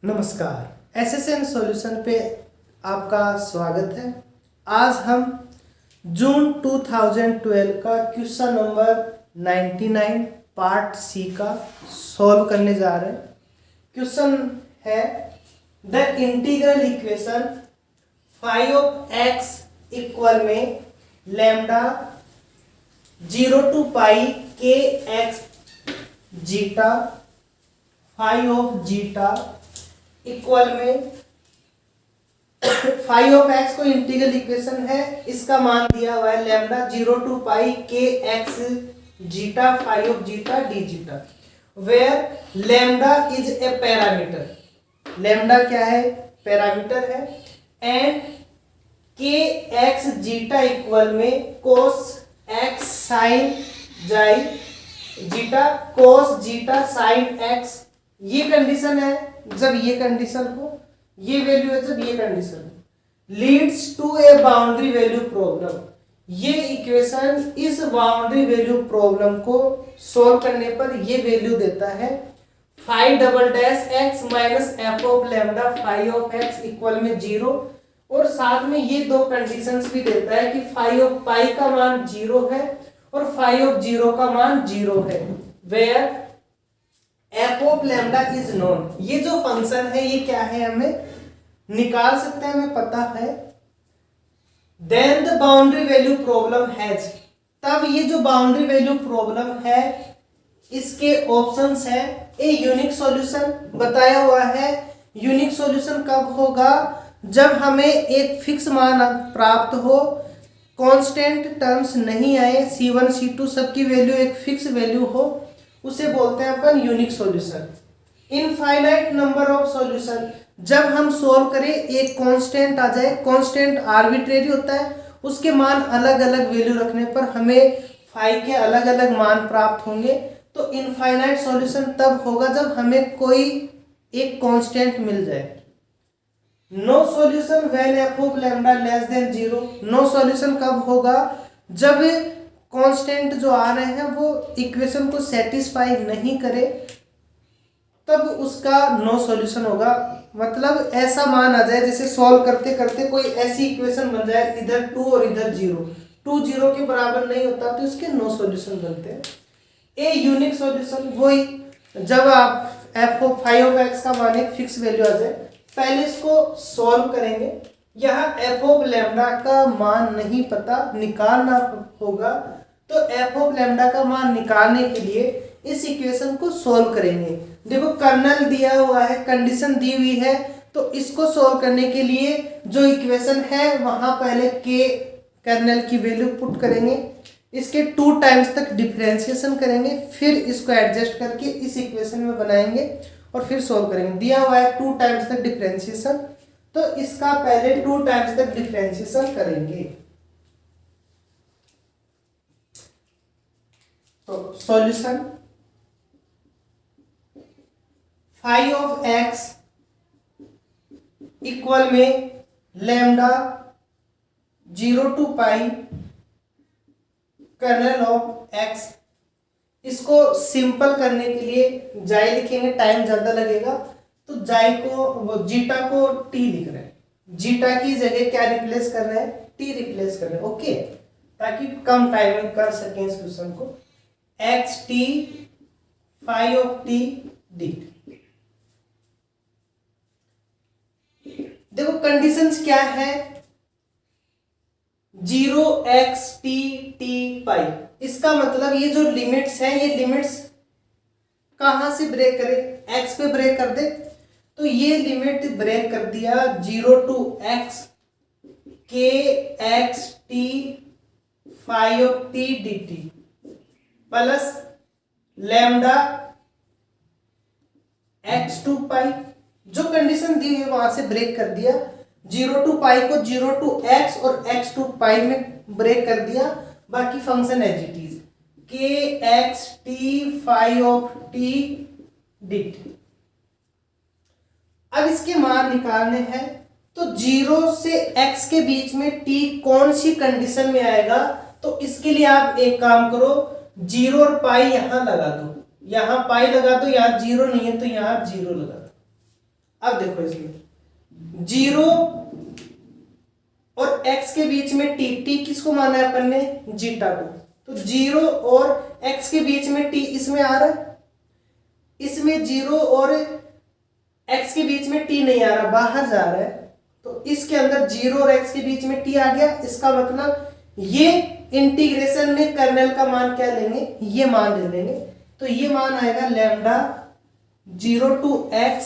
नमस्कार, SSN solution पे आपका स्वागत है। आज हम जून 2012 का क्वेश्चन नंबर 99 पार्ट सी का सॉल्व करने जा रहे हैं। क्वेश्चन है the integral equation phi of x equal में लैम्डा 0 to पाई के x zeta phi of zeta equal में फाई ऑफ एक्स को इंटीग्रल इक्वेशन है, इसका मान दिया हुआ है लैम्डा 0 to पाई के x zeta phi of zeta d zeta, where lambda is a parameter. Lambda क्या है? पैरामीटर है। एंड के एक्स जीटा इक्वल में कोस एक्स साइन जाई जीटा कोस जीटा साइन एक्स, ये कंडीशन है जब ये कंडीशन हो, ये वैल्यू है जब ये कंडीशन हो, leads to a boundary value problem. ये इक्वेशन इस बाउंड्री वैल्यू प्रॉब्लम को सॉल्व करने पर ये वैल्यू देता है phi double dash x minus f of lambda phi of x equal में 0, और साथ में ये दो कंडीशंस भी देता है कि फाई ऑफ पाई का मान 0 है और फाई ऑफ 0 का मान 0 है, where f of lambda is known. ये जो फंक्शन है ये क्या है हमें निकाल सकते हैं, हमें पता है। Then the boundary value problem has, तब ये जो बाउंड्री वैल्यू प्रॉब्लम है इसके ऑप्शंस है ए यूनिक सॉल्यूशन, बताया हुआ है। यूनिक सॉल्यूशन कब होगा? जब हमें एक फिक्स मान प्राप्त हो, कांस्टेंट टर्म्स नहीं आए, C1 C2 सबकी वैल्यू एक फिक्स वैल्यू हो, उसे बोलते हैं अपन unique solution. Infinite number of solution, जब हम सोल्व करें एक कांस्टेंट आ जाए, कांस्टेंट आर्बिट्रेरी होता है, उसके मान अलग अलग वैल्यू रखने पर हमें फाई के अलग अलग मान प्राप्त होंगे। तो इनफाइनाइट सॉल्यूशन तब होगा जब हमें कोई एक कांस्टेंट मिल जाए। No solution when f of lambda less than 0, no solution कब होगा? जब कांस्टेंट जो आ रहे हैं वो इक्वेशन को सेटिस्फाई नहीं करे, तब उसका नो सॉल्यूशन होगा। मतलब ऐसा मान आ जाए जैसे सॉल्व करते करते कोई ऐसी इक्वेशन बन जाए इधर 2 और इधर 0, 2 0 के बराबर नहीं होता तो इसके नो सॉल्यूशन बनते हैं। ए यूनिक सॉल्यूशन वही जब आप f of phi of x का मान एक फिक्स वैल्यू आ जाए। पहले इसको सॉल्व करेंगे। यहाँ एफ ऑफ लैम्डा का मान नहीं पता, निकालना होगा, तो एफ ऑफ लैम्डा का मान निकालने के लिए इस इक्वेशन को सॉल्व करेंगे। देखो कर्नल दिया हुआ है, कंडीशन दी हुई है, तो इसको सॉल्व करने के लिए जो इक्वेशन है वहां पहले के कर्नल की वैल्यू पुट करेंगे, इसके 2 टाइम्स तक डिफरेंशिएशन करेंगे, फिर इसको एडजस्ट करके इस इक्वेशन में बनाएंगे और फिर सॉल्व करेंगे। दिया हुआ है 2 टाइम्स तक डिफरेंशिएशन, तो इसका पहले 2 टाइम्स तक डिफरेंशिएशन करेंगे। तो solution phi of x equal में lambda 0 to pi kernel of x, इसको सिंपल करने के लिए जाई लिखेंगे, टाइम ज्यादा लगेगा, तो जाई को जीटा को टी लिख रहे हैं, जीटा की जगह क्या रिप्लेस कर रहे हैं? टी रिप्लेस कर रहे हैं, ओके, ताकि कम टाइम में कर सकें इस क्वेश्चन को। X t phi of t d. देखो कंडीशंस क्या है? 0 x t t पाई, इसका मतलब ये जो लिमिट्स है ये लिमिट्स कहां से ब्रेक करें? x पे ब्रेक कर दे, तो ये लिमिट ब्रेक कर दिया 0 to x k x t phi of t dt plus lambda x to pi, जो कंडीशन दी है वहां से ब्रेक कर दिया। 0 to पाई को 0 to x और x टू पाई में ब्रेक कर दिया, बाकी फंक्शन एज इट इज के x t phi of t d t. अब इसके मान निकालने हैं, तो 0 से x के बीच में t कौन सी कंडीशन में आएगा? तो इसके लिए आप एक काम करो, 0 और पाई यहां लगा दो, यहाँ पाई लगा दो, यहाँ 0 नहीं है तो यहाँ 0 लगा दो। अब देखो इसमें 0 और x के बीच में t किसको माना है अपन ने, जीटा को। तो 0 और x के बीच में t इसमें आ रहा है, इसमें 0 और x के बीच में t नहीं आ रहा, बाहर जा रहा है। तो इसके अंदर 0 और x के बीच में t आ गया। इसका मतलब ये इंटीग्रेशन में कर्नेल का मान क्या लेंगे, ये मान ले लेंगे। तो ये मान आएगा लैम्डा 0 टू x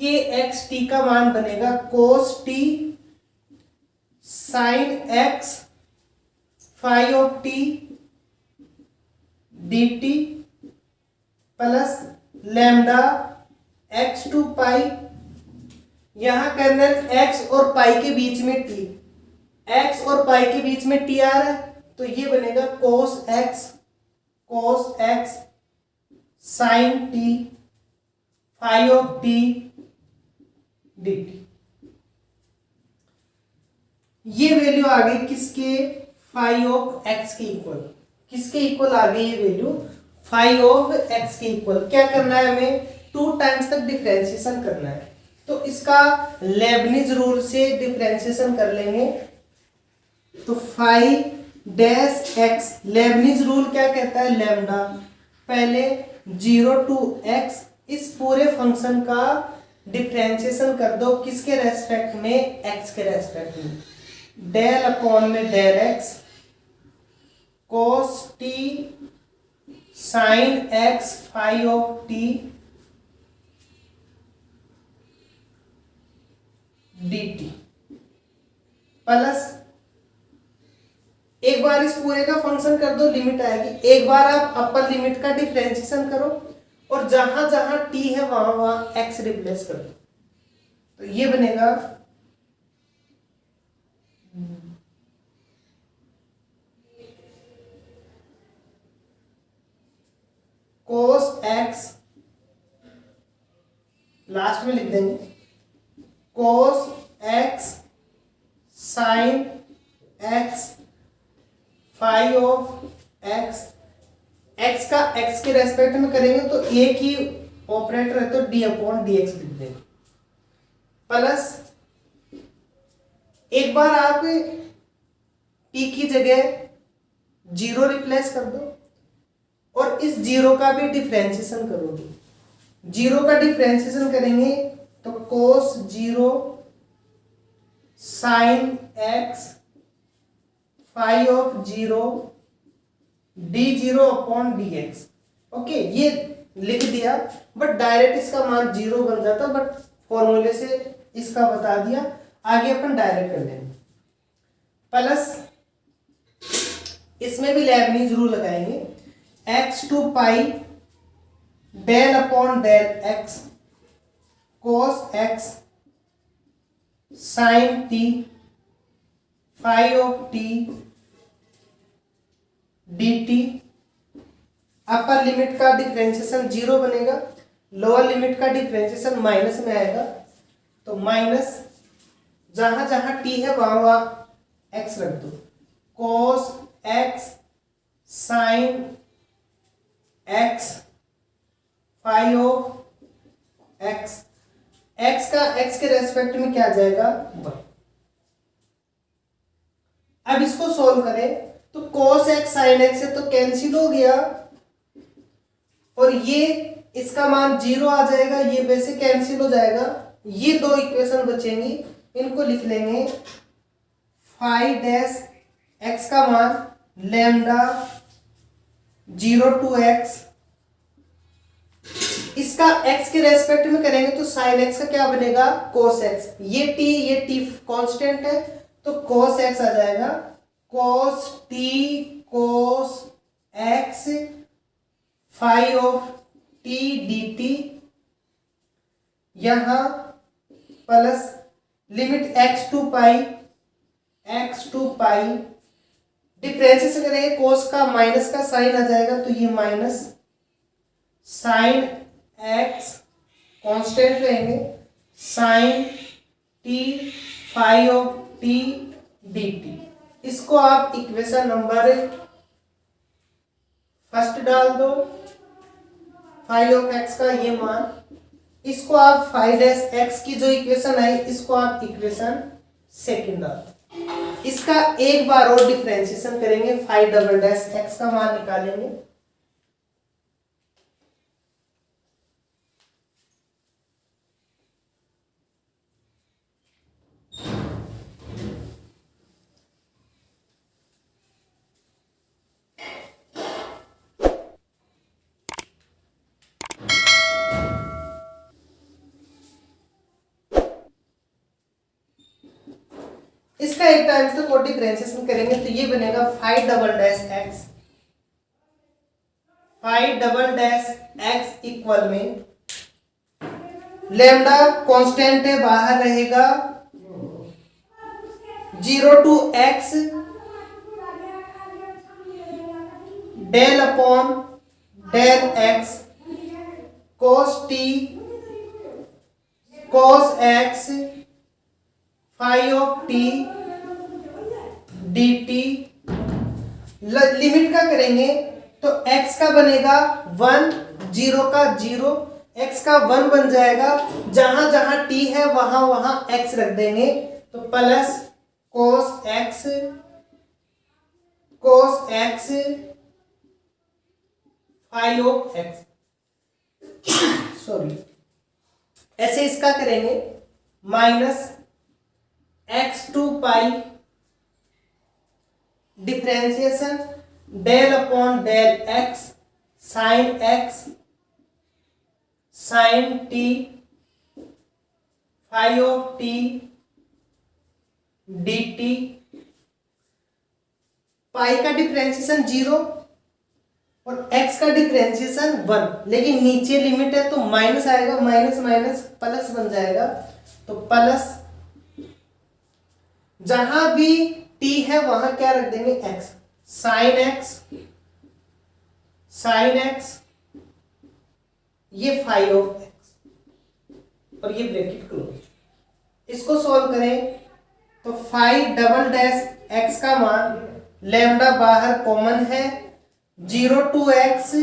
के एक्स टी का मान बनेगा cos t sin x phi of t dt plus lambda x to pi, यहां कर्नल x और पाई के बीच में t, x और पाई के बीच में t आ रहा है, तो ये बनेगा cos x sin t phi of t dt। ये वैल्यू आ गई किसके, फाई ऑफ x के इक्वल। किसके इक्वल आ गई ये वैल्यू, फाई ऑफ x के इक्वल। क्या करना है हमें, 2 टाइम्स तक डिफरेंशिएशन करना है। तो इसका लेबनिज रूल से डिफरेंशिएशन कर लेंगे। तो phi dash x, Leibniz rule क्या कहता है, लैम्डा। पहले 0 टू x, इस पूरे फंक्शन का डिफरेंशिएशन कर दो, किसके रेस्पेक्ट में, x के रेस्पेक्ट में। डेल अपॉन में del x cos t sin x phi of t dt plus एक बार इस पूरे का फंक्शन कर दो, लिमिट आएगी। एक बार आप अपर लिमिट का डिफरेंशिएशन करो और जहां जहां t है वहां वहां x रिप्लेस कर दो। तो ये बनेगा cos x, लास्ट में लिख देंगे cos x sin x phi of x। x का x के रेस्पेक्ट में करेंगे तो एक ही ऑपरेटर है, तो d अपॉन डी एक्स लिख देंगे। प्लस एक बार आप t की जगह 0 रिप्लेस कर दो और इस 0 का भी डिफरेंशिएशन करोगे। 0 का डिफरेंशिएशन करेंगे तो cos 0 sin x phi of 0 d0 upon dx। Okay, ये लिख दिया, बट डायरेक्ट इसका मान 0 बन जाता, बट फॉर्मूले से इसका बता दिया। आगे अपन डायरेक्ट कर लेंगे। प्लस इसमें भी लेबनीज रूल लगाएंगे, x to pi del upon del x cos x sin t phi of t dt। Upper limit का डिफरेंशिएशन 0 बनेगा, लोअर लिमिट का डिफरेंशिएशन माइनस में आएगा। तो माइनस जहां जहां t है वहां वहां x रख दो। cos x sin x phi of x, x का x के रेस्पेक्ट में क्या आ जाएगा, 1। अब इसको सोल्व करें तो cos x sin x से तो कैंसिल हो गया और ये इसका मान 0 आ जाएगा, ये वैसे कैंसिल हो जाएगा। ये 2 इक्वेशन बचेंगी, इनको लिख लेंगे फाई डैश x का मान लैम्डा 0 टू x, इसका x के रेस्पेक्ट में करेंगे तो sin x का क्या बनेगा, cos x। ये t कांस्टेंट है तो cos x आ जाएगा, cos t cos x phi of t dt। यहां plus limit x to pi differentiation करेंगे, cos का माइनस का साइन आ जाएगा, तो ये माइनस साइन x कांस्टेंट रहेंगे, sine t phi of t dt। इसको आप इक्वेशन नंबर फर्स्ट डाल दो, फाई ऑफ x का ये मान इसको आप फाइव डैश एक्स की जो इक्वेशन है इसको आप इक्वेशन सेकंड डाल, इसका एक बार और डिफरेंशिएशन करेंगे, फाइव डबल डैश एक्स का मान निकालेंगे। इसका एक टाइम्स तक और डिफरेंशिएशन करेंगे तो ये बनेगा phi double dash x, phi double dash x equal में लैम्डा कांस्टेंट है बाहर रहेगा, 0 to x del upon del x cos t cos x phi of t d t. Limit का करेंगे तो x का बनेगा 1, 0 का 0, x का 1 बन जाएगा, जहां जहां t है वहां वहां x रख देंगे, तो plus cos x phi of x, sorry ऐसे इसका करेंगे minus x to pi differentiation del upon del x sine t phi of t dt। Pi का डिफरेंशिएशन 0 और x का डिफरेंशिएशन 1, लेकिन नीचे लिमिट है तो माइनस आएगा, माइनस माइनस प्लस बन जाएगा, तो प्लस जहां भी t है वहां क्या रख देंगे x, साइन x ये फाइव ऑफ x और ये ब्रैकेट क्लोज। इसको सॉल्व करें तो फाइव डबल डैश x का मान लैम्डा बाहर कॉमन है, 0 टू x,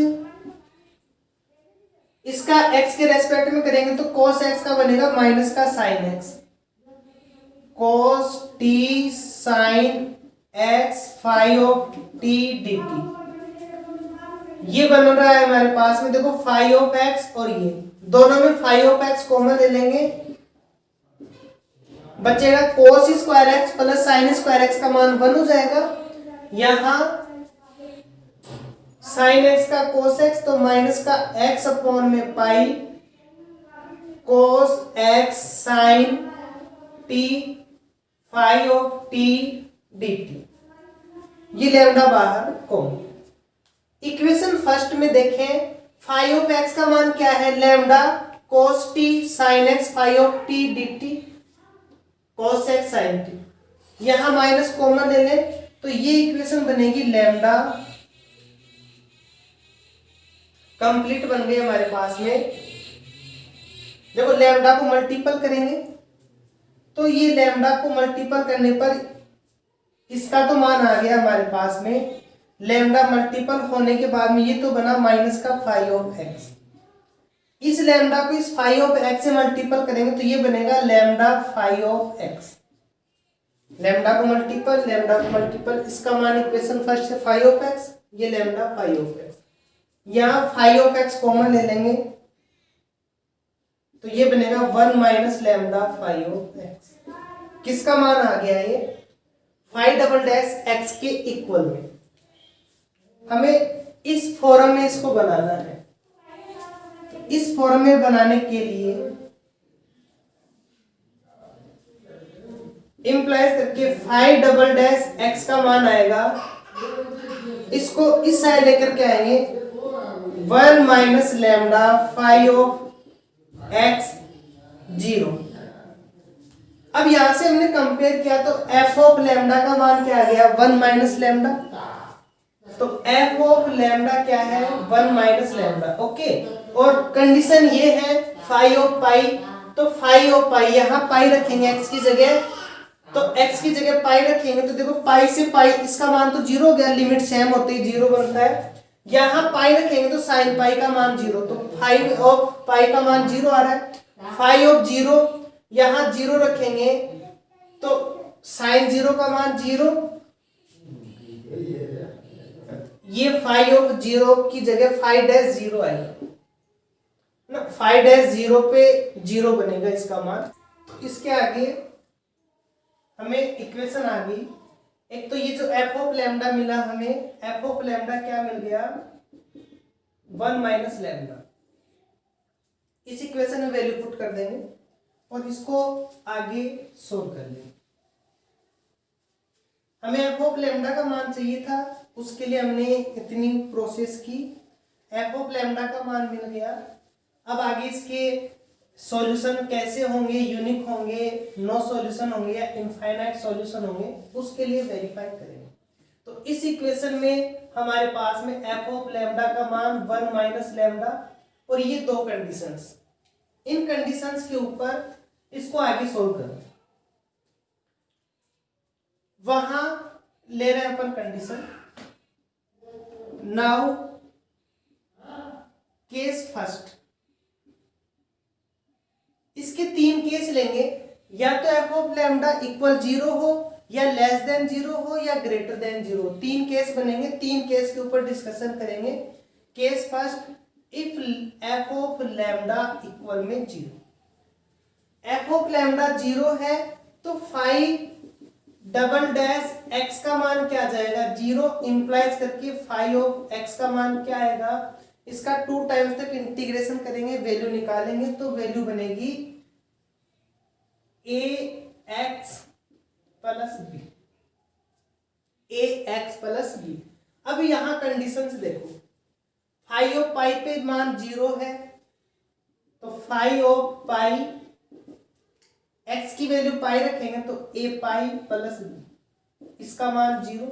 इसका x के रेस्पेक्ट में करेंगे तो cos x का बनेगा माइनस का sine x, cos t sine x phi of t dt। ये बन रहा है हमारे पास में, देखो फाइव ऑफ x और ये दोनों में फाइव ऑफ x कॉमन ले लेंगे, बचेगा cos square x plus sine square x का मान 1 हो जाएगा, यहां साइन x का cos x तो माइनस का x अपॉन में pi cos x sine t phi of t dt। ये लैम्डा बाहर कॉमन। इक्वेशन फर्स्ट में देखें, फाइव ऑफ x का मान क्या है, lambda cos t sine x phi of t dt, cos x sine t, यहां माइनस कॉमन ले लें तो ये इक्वेशन बनेगी लैम्डा, कंप्लीट बन गई हमारे पास में। देखो लैम्डा को मल्टीपल करेंगे तो ये लैम्डा को मल्टीपल करने पर इसका तो मान आ गया हमारे पास में, लैम्डा मल्टीपल होने के बाद में ये तो बना माइनस का फाइव ऑफ एक्स, इस लैम्डा को इस फाइव ऑफ एक्स से मल्टीपल करेंगे तो ये बनेगा lambda five of x, lambda को मल्टीपल, इसका मान इक्वेशन फर्स्ट से फाइव ऑफ एक्स, ये लैम्डा फाइव ऑफ एक्स, यहाँ फाइव ऑफ एक्स कॉमन ले लेंगे तो ये बनेगा 1 minus lambda five of x. किसका मान आ गया ये, फाइव डबल डैश एक्स के इक्वल में। हमें इस फॉर्म में इसको बनाना है, इस फॉर्म में बनाने के लिए इंप्लाइज करके फाइव डबल डैश एक्स का मान आएगा, इसको इस साइड लेकर के आएंगे 1 minus lambda five of x 0। अब यहां से हमने कंपेयर किया तो एफ ऑफ लैम्डा का मान क्या आ गया, 1 माइनस लैम्डा, तो एफ ऑफ लैम्डा क्या है 1 माइनस लैम्डा, ओके। और कंडीशन ये है फाइव ऑफ पाई, तो फाइव ऑफ पाई यहाँ पाई रखेंगे एक्स की जगह, तो एक्स की जगह पाई रखेंगे तो देखो पाई से पाई इसका मान तो 0 हो गया, लिमिट सेम होते ही 0 बनता है, यहाँ पाई रखेंगे तो साइन पाई का मान 0, तो फाइव ऑफ पाई का मान 0 आ रहा है। फाइव ऑफ 0 यहाँ 0 रखेंगे तो साइन 0 का मान 0, ये फाइव ऑफ 0 की जगह 5-0 आएगा ना, 5-0 पे 0 बनेगा इसका मान। तो इसके आगे हमें इक्वेशन आ गई। एक तो ये जो एफ ऑफ लैम्डा मिला हमें, एफ ऑफ लैम्डा क्या मिल गया, 1 माइनस लैम्डा। इस इक्वेशन में वैल्यू पुट कर देंगे और इसको आगे सोल्व कर लेंगे। हमें एफ ऑफ लैम्डा का मान चाहिए था, उसके लिए हमने इतनी प्रोसेस की। एफ ऑफ लैम्डा का मान मिल गया। अब आगे इसके सॉल्यूशन कैसे होंगे, यूनिक होंगे, नो सॉल्यूशन होंगे या इनफाइनाइट सॉल्यूशन होंगे, उसके लिए वेरीफाई करेंगे। तो इस इक्वेशन में हमारे पास में एफ ऑफ लैम्डा का मान 1 माइनस लैम्डा और ये दो कंडीशंस, इन कंडीशंस के ऊपर इसको आगे सोल्व करें। वहां ले रहे हैं अपन कंडीशन। नाउ केस फर्स्ट, इसके 3 केस लेंगे, या तो एफ ऑफ लैम्डा इक्वल 0 हो या लेस देन 0 हो या ग्रेटर देन 0। 3 केस बनेंगे, 3 केस के ऊपर डिस्कशन करेंगे। Case first, if f of lambda equal में 0, एफ ऑफ लैम्डा 0 है तो फाइव डबल डैश एक्स का मान क्या आ जाएगा, 0 इंप्लाइज करके फाइव ऑफ एक्स का मान क्या आएगा, इसका 2 टाइम्स तक इंटीग्रेशन करेंगे, वैल्यू निकालेंगे तो वैल्यू बनेगी ए एक्स प्लस बी, ए एक्स प्लस बी। अब यहां कंडीशंस देखो, फाइव ऑफ पाई पे मान 0 है तो फाइव ऑफ पाई, एक्स की वैल्यू पाई रखेंगे तो ए पाई प्लस बी, इसका मान 0।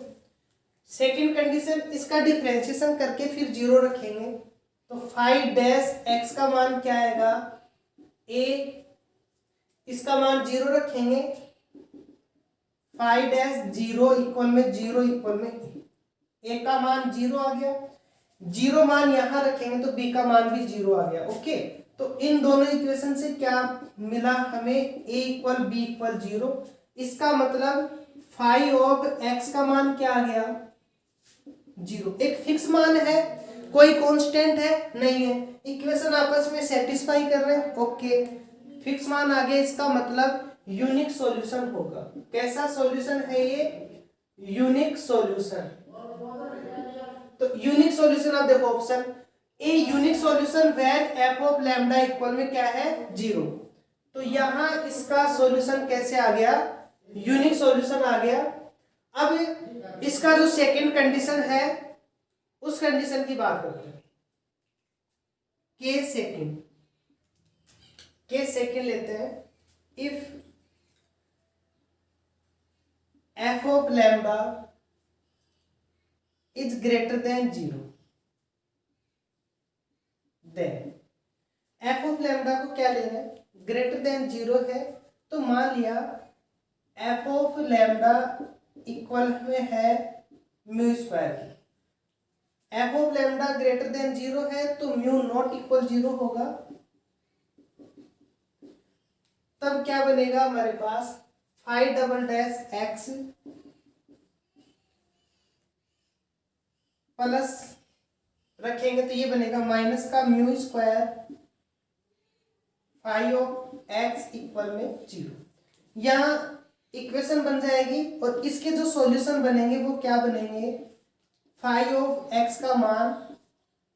सेकेंड कंडीशन, इसका डिफरेंशिएशन करके फिर 0 रखेंगे तो 5 एक्स का मान क्या आएगा, ए, इसका मान 0 रखेंगे, 5-0 इक्वल में 0 इक्वल में ए का मान 0 आ गया। 0 मान यहां रखेंगे तो बी का मान भी 0 आ गया। ओके, तो इन दोनों इक्वेशन से क्या मिला हमें, ए इक्वल बी इक्वल 0। इसका मतलब फाइव ऑफ एक्स का मान क्या आ गया, 0। एक फिक्स मान है, कोई कांस्टेंट है नहीं है, इक्वेशन आपस में सेटिस्फाई कर रहे हैं। ओके, फिक्स मान आ गया, इसका मतलब यूनिक सॉल्यूशन होगा। कैसा सॉल्यूशन है ये, यूनिक सॉल्यूशन। तो यूनिक सॉल्यूशन आप देखो option A, unique solution when f of lambda equal में क्या है, 0। तो यहां इसका सॉल्यूशन कैसे आ गया, यूनिक सॉल्यूशन आ गया। अब इसका जो सेकंड कंडीशन है उस कंडीशन की बात करते हैं। केस सेकंड लेते हैं, if f of lambda is greater than 0, then f of lambda को क्या लेना है, ग्रेटर देन 0 है। तो मान लिया एफ ऑफ लैम्डा इक्वल में है म्यू स्क्वायर की, F of lambda greater than 0 है तो म्यू नॉट इक्वल 0 होगा। तब क्या बनेगा हमारे पास, 5 एक्स प्लस रखेंगे तो ये बनेगा माइनस का mu square 5 of x equal में 0। यहाँ इक्वेशन बन जाएगी और इसके जो सॉल्यूशन बनेंगे वो क्या बनेंगे, 5 ऑफ एक्स का मान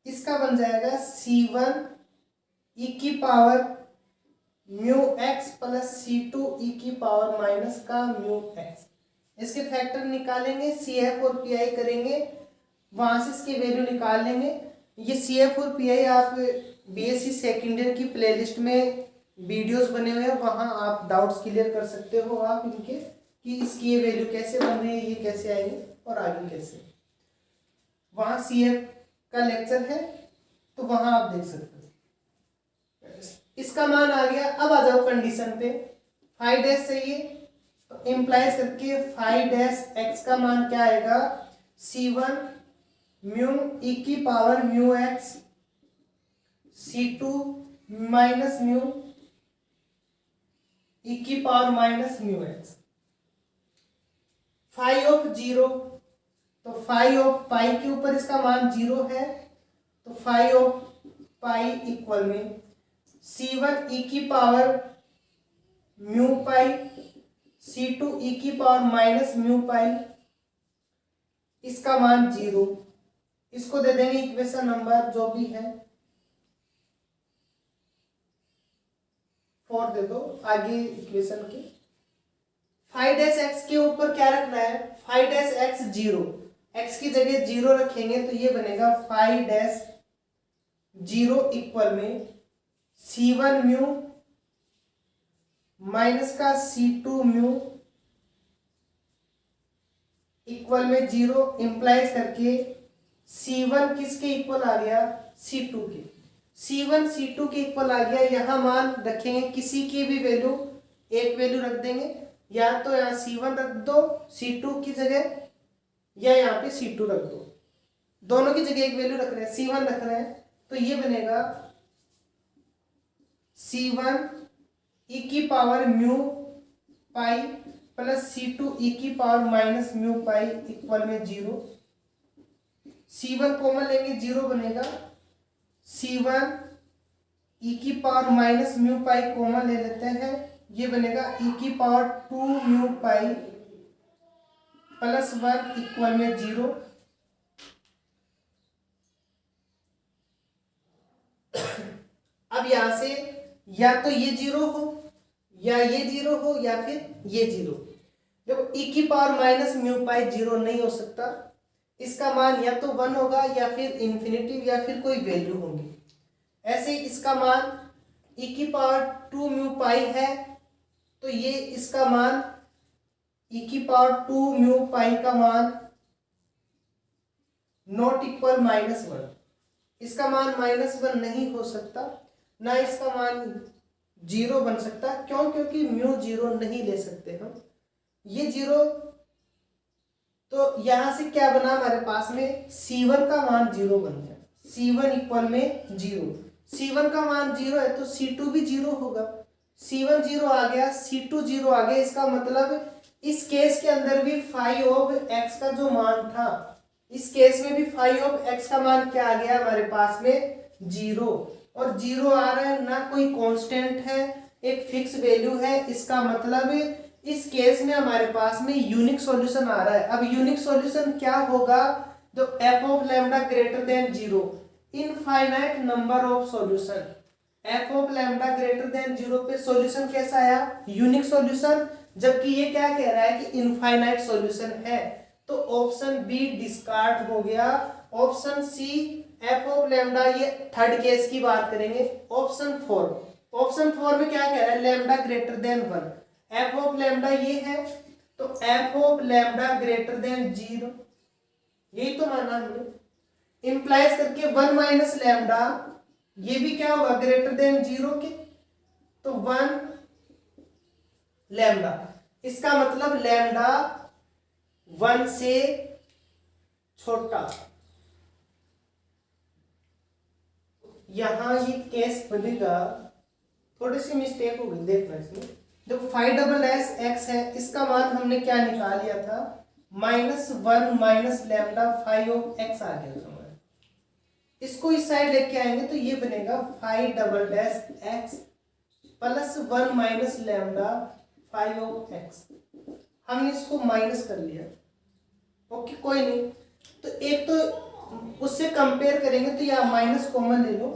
इसका बन जाएगा C1 ई की power mu x plus C2 ई की पावर माइनस का म्यू एक्स। इसके फैक्टर निकालेंगे, CF और PI करेंगे, वहां से इसकी वैल्यू निकाल लेंगे। ये CF और PI आप BSc सेकेंड ईयर की प्लेलिस्ट में वीडियोस बने हुए हैं, वहां आप डाउट्स क्लियर कर सकते हो आप इनके, कि इसकी ये वैल्यू कैसे बन रही है, ये कैसे आएगी और आगे कैसे। वहां CF का लेक्चर है तो वहां आप देख सकते हो। इसका मान आ गया। अब आ जाओ कंडीशन पे, 5 चाहिए तो इम्प्लाइज करके 5 एक्स का मान क्या आएगा, C1 म्यू ई की power mu x C2 minus mu e की power minus mu x. Phi of zero, तो फाई ऑफ पाई के ऊपर इसका मान जीरो है, तो फाई ऑफ पाई इक्वल में C1 ई की पावर म्यू पाई C2 ई की पावर माइनस म्यू पाई, इसका मान जीरो। इसको दे देंगे इक्वेशन नंबर जो भी है 4 दे दो। आगे इक्वेशन के फाइव डैश एक्स के ऊपर क्या रखना है, five dash x zero, x की जगह जीरो रखेंगे तो ये बनेगा फाइव डैश जीरो इक्वल में C1 म्यू माइनस का C2 म्यू इक्वल में जीरो, इंप्लाइज करके C1 किसके इक्वल आ गया, C2 के। C1 C2 के इक्वल आ गया। यहाँ मान रखेंगे किसी की भी वैल्यू, एक वैल्यू रख देंगे, या तो यहाँ C1 रख दो C2 की जगह, या यहाँ पे C2 रख दो, दोनों की जगह एक वैल्यू रख रहे हैं, C1 रख रहे हैं, तो ये बनेगा C1 ई की power mu pi plus C2 ई की power minus mu pi equal में जीरो। C1 कॉमन लेंगे, जीरो बनेगा। C1 ई की power minus mu pi common ले लेते हैं, ये बनेगा ई की power 2 mu pi plus 1 equal में जीरो। अब यहां से या तो ये जीरो हो, या ये जीरो हो, या फिर ये जीरो। देखो ई की power minus mu pi zero नहीं हो सकता, इसका मान या तो 1 होगा, या फिर इन्फिनिटी, या फिर कोई वैल्यू होगी। ऐसे इसका मान ई की पावर 2 म्यू पाई है, तो ये इसका मान ई की पावर 2 म्यू पाई का मान नॉट इक्वल -1, इसका मान -1 नहीं हो सकता, ना इसका मान जीरो बन सकता। क्यों? क्योंकि म्यू जीरो नहीं ले सकते हम, ये जीरो। तो यहां से क्या बना हमारे पास में, C1 का मान जीरो बन गया, C1 इक्वल में जीरो। C1 का मान जीरो है तो C2 भी जीरो होगा, C1 जीरो आ गया, C2 जीरो आ गया। इसका मतलब इस केस के अंदर भी फाइव ऑफ एक्स का जो मान था, इस केस में भी फाइव ऑफ एक्स का मान क्या आ गया हमारे पास में, जीरो। और जीरो आ रहा है, ना कोई कांस्टेंट है, एक फिक्स वैल्यू है। इसका मतलब इस केस में हमारे पास में यूनिक सॉल्यूशन आ रहा है। अब यूनिक सॉल्यूशन क्या होगा, जो F of lambda greater than zero, infinite number of solution. F of lambda greater than zero पे सॉल्यूशन कैसा आया, यूनिक सॉल्यूशन, जबकि ये क्या कह रहा है कि इनफाइनाइट सॉल्यूशन है। तो ऑप्शन बी डिस्कार्ड हो गया। Option C f of lambda, ये थर्ड केस की बात करेंगे। ऑप्शन फोर में क्या कह रहा है, lambda greater than 1, F of lambda ये है, तो F of lambda greater than zero, यही तो माना हमने। इंप्लाइज करके 1 माइनस लैम्डा, ये भी क्या होगा, ग्रेटर देन जीरो के, तो 1 लैम्डा। इसका मतलब लैम्डा 1 से छोटा। यहां ये केस बनेगा, थोड़ी सी मिस्टेक हो गई, देखना इसमें। देखो 5 एक्स है, इसका मान हमने क्या निकाल लिया था, -1 माइनस लैम्डा 5 ऑफ एक्स आ गया था। इसको इस साइड लेके आएंगे तो ये बनेगा 5 x plus 1 minus lambda 5 of x. हमने इसको माइनस कर लिया, ओके कोई नहीं। तो एक तो उससे कंपेयर करेंगे तो यहाँ माइनस कॉमन ले लो,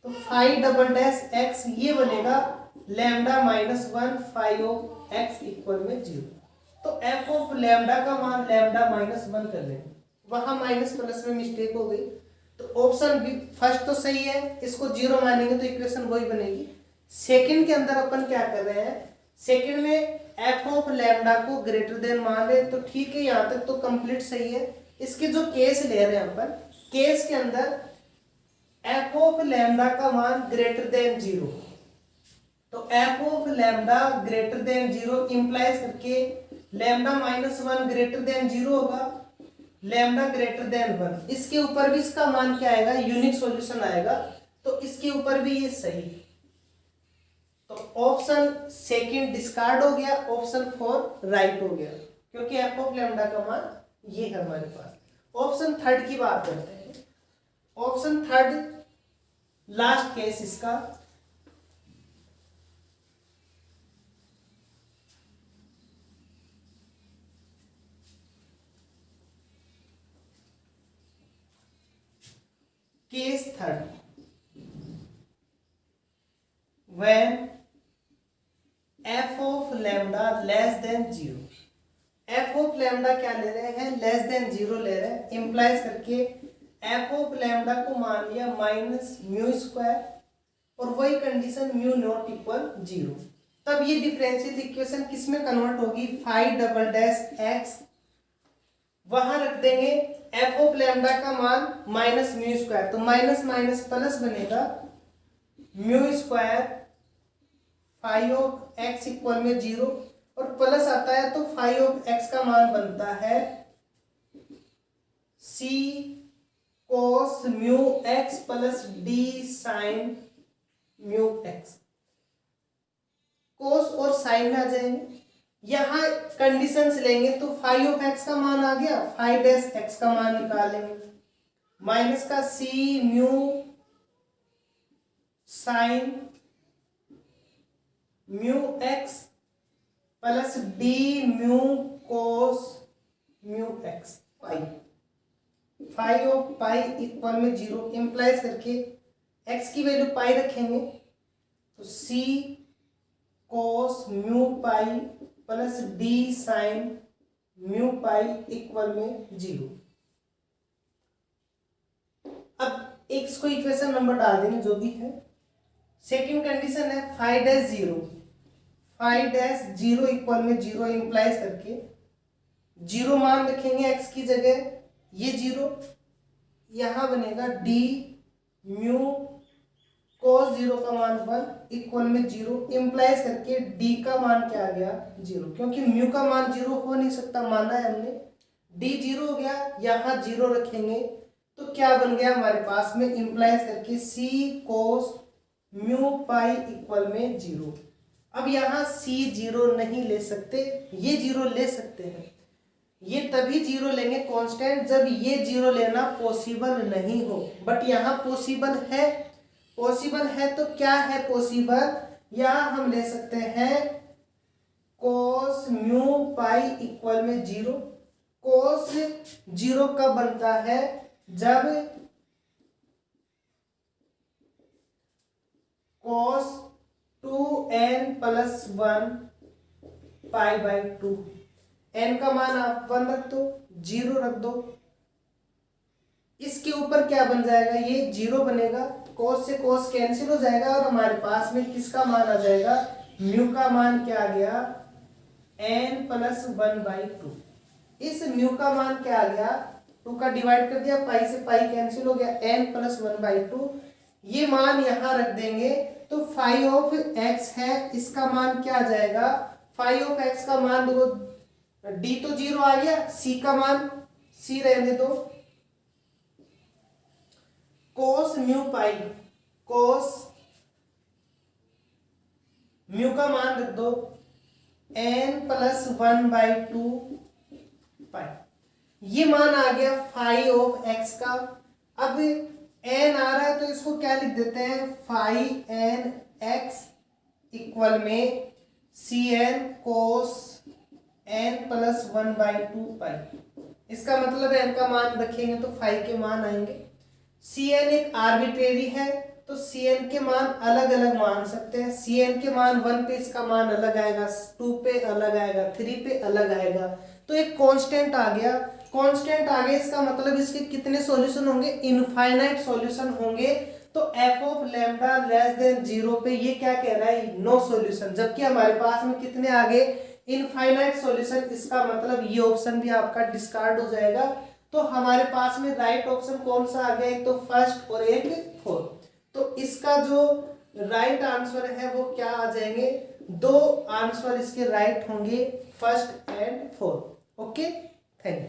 तो 5 एक्स ये बनेगा लैम्डा -1 5 ऑफ एक्स इक्वल में जीरो। तो एफ ऑफ लैम्डा का मान लैम्डा -1 कर लेंगे, वहां माइनस प्लस में मिस्टेक हो गई। तो ऑप्शन बी फर्स्ट तो सही है, इसको जीरो मानेंगे तो इक्वेशन वही बनेगी। सेकंड के अंदर अपन क्या कर रहे हैं, सेकंड में एफ ऑफ लैम्डा को ग्रेटर देन मान रहे, तो ठीक है, यहाँ तक तो कंप्लीट सही है। इसके जो केस ले रहे हैं अपन, केस के अंदर एफ ऑफ लैम्डा का मान ग्रेटर देन जीरो, तो F of lambda greater than zero implies करके लैम्डा -1 ग्रेटर देन जीरो होगा। लैम्डा ग्रेटर देन 1, इसके ऊपर भी इसका मान क्या आएगा, यूनिक सॉल्यूशन आएगा, तो इसके ऊपर भी ये सही। तो ऑप्शन सेकंड डिस्कार्ड हो गया, ऑप्शन 4 राइट हो गया, क्योंकि एफ ऑफ लैम्डा का मान ये है हमारे पास। ऑप्शन थर्ड की बात करते हैं। ऑप्शन थर्ड लास्ट केस इसका, case third, when f of lambda less than 0, f of lambda क्या ले रहे हैं, लेस देन 0 ले रहे हैं, इंप्लाइज करके f of lambda को मान लिया माइनस म्यू स्क्वायर, और वही कंडीशन म्यू नॉट इक्वल 0, तब ये डिफरेंशियल इक्वेशन किस में कन्वर्ट होगी, फाइव डबल डैश एक्स, वहां रख देंगे f ऑफ लैम्डा का मान माइनस म्यू स्क्वायर, तो माइनस माइनस प्लस बनेगा, mu square five of x equal में 0, और प्लस आता है तो फाइव ऑफ एक्स का मान बनता है c cos mu x plus d sine mu x, cos और साइन में आ जाएंगे। यहां कंडीशंस लेंगे तो फाइव ऑफ एक्स का मान आ गया, फाइव डैश एक्स का मान निकालेंगे, माइनस का c mu sign mu x plus d mu cos mu x, phi of pi equal में 0, इंप्लाइज करके x की वैल्यू पाई रखेंगे, तो c cos mu pi plus d sine mu pi equal में 0। अब इसको इक्वेशन नंबर डाल देंगे जो भी है। सेकंड कंडीशन है फाइव डैश 0 इक्वल में 0, इंप्लाइज करके 0 मान रखेंगे x की जगह, ये 0 यहां बनेगा d म्यू कोस 0 का मान 1 इक्वल में 0, इंप्लाइज करके d का मान क्या आ गया, 0, क्योंकि म्यू का मान 0 हो नहीं सकता, माना है हमने, d 0 हो गया, यहां 0 रखेंगे तो क्या बन गया हमारे पास में, इंप्लाइज करके c cos mu pi equal में 0। अब यहाँ c 0 नहीं ले सकते, ये 0 ले सकते हैं, ये तभी 0 लेंगे कांस्टेंट जब ये 0 लेना पॉसिबल नहीं हो, बट यहाँ पॉसिबल है। पॉसिबल है तो क्या है पॉसिबल, यहाँ हम ले सकते हैं कोस म्यू पाई इक्वल में 0। कोस 0 कब बनता है, जब कोस 2n plus 1 pi by 2, n का मान आप 1 रख दो, 0 रख दो, इसके ऊपर क्या बन जाएगा, ये 0 बनेगा, कोस से कोस कैंसिल हो जाएगा, और हमारे पास में किसका मान आ जाएगा, म्यू का मान क्या आ गया, n प्लस 1 बाई 2। इस म्यू का मान क्या आ गया, 2 का डिवाइड कर दिया, पाई से पाई कैंसिल हो गया, n प्लस 1 बाई 2, ये मान यहां रख देंगे तो फाइव ऑफ एक्स है, इसका मान क्या आ जाएगा, फाइव ऑफ एक्स का मान देखो, d तो 0 आ गया, c का मान c रहने दो, कोस म्यू पाई, कोस म्यू का मान रख दो n प्लस 1 बाई 2 पाई, ये मान आ गया फाइव ऑफ एक्स का। अब n आ रहा है तो इसको क्या लिख देते हैं, फाइव एन एक्स इक्वल में C n cos n plus 1 by 2 pi, इसका मतलब n का मान रखेंगे तो 5 के मान आएंगे। Cn एक आर्बिट्रेरी है तो Cn के मान अलग अलग मान सकते हैं, Cn के मान 1 पे इसका मान अलग आएगा, 2 पे अलग आएगा, 3 पे अलग आएगा, तो एक कांस्टेंट आ गया। कांस्टेंट आ गया इसका मतलब इसके कितने सॉल्यूशन होंगे, इनफाइनाइट सॉल्यूशन होंगे। तो f of lambda less than 0 पे ये क्या कह रहा है, नो सॉल्यूशन, जबकि हमारे पास में कितने आगे, इनफाइनाइट सॉल्यूशन, इसका मतलब ये ऑप्शन भी आपका डिस्कार्ड हो जाएगा। तो हमारे पास में राइट ऑप्शन कौन सा आ गया, एक तो फर्स्ट और एक फोर्थ। तो इसका जो राइट आंसर है वो क्या आ जाएंगे, 2 आंसर इसके राइट होंगे, first and fourth. Okay, thank you.